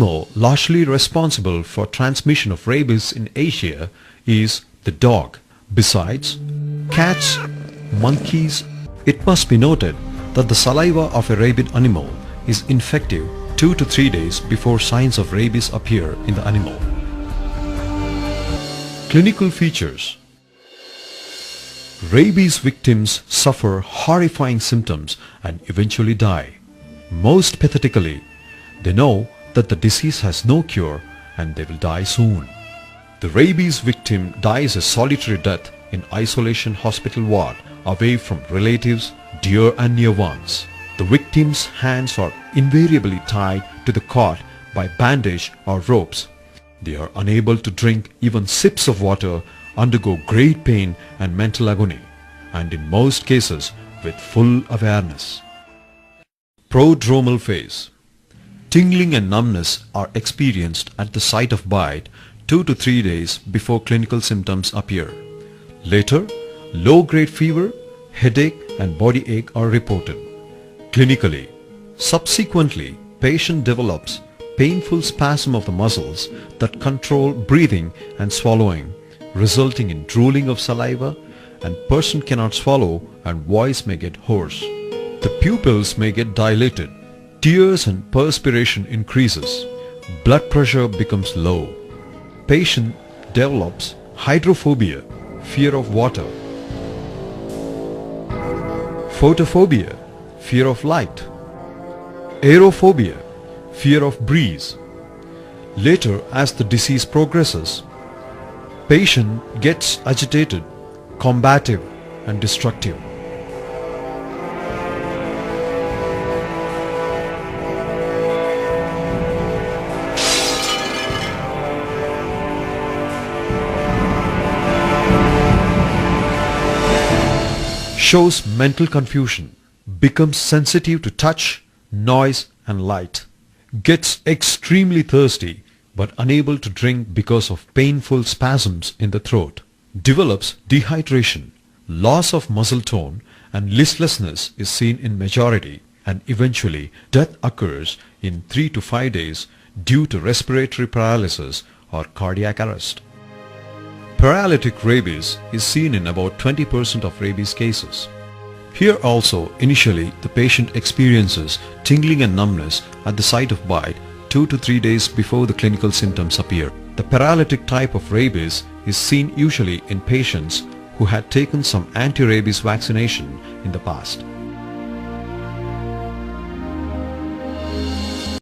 Animal largely responsible for transmission of rabies in Asia is the dog. Besides cats, monkeys, it must be noted that the saliva of a rabid animal is infective 2 to 3 days before signs of rabies appear in the animal. Clinical features. Rabies victims suffer horrifying symptoms and eventually die. Most pathetically, they know that the disease has no cure and they will die soon. The rabies victim dies a solitary death in isolation hospital ward, away from relatives, dear and near ones. The victim's hands are invariably tied to the cot by bandage or ropes. They are unable to drink even sips of water, undergo great pain and mental agony, and in most cases with full awareness. Prodromal phase. Tingling and numbness are experienced at the site of bite 2 to 3 days before clinical symptoms appear. Later, low-grade fever, headache and body ache are reported. Clinically, subsequently, patient develops painful spasm of the muscles that control breathing and swallowing, resulting in drooling of saliva, and person cannot swallow and voice may get hoarse. The pupils may get dilated. Tears and perspiration increases. Blood pressure becomes low. Patient develops hydrophobia, fear of water. Photophobia, fear of light. Aerophobia, fear of breeze. Later, as the disease progresses, patient gets agitated, combative and destructive. Shows mental confusion, becomes sensitive to touch, noise and light, gets extremely thirsty but unable to drink because of painful spasms in the throat, develops dehydration, loss of muscle tone and listlessness is seen in majority, and eventually death occurs in 3 to 5 days due to respiratory paralysis or cardiac arrest. Paralytic rabies is seen in about 20% of rabies cases. Here also, initially, the patient experiences tingling and numbness at the site of bite 2 to 3 days before the clinical symptoms appear. The paralytic type of rabies is seen usually in patients who had taken some anti-rabies vaccination in the past.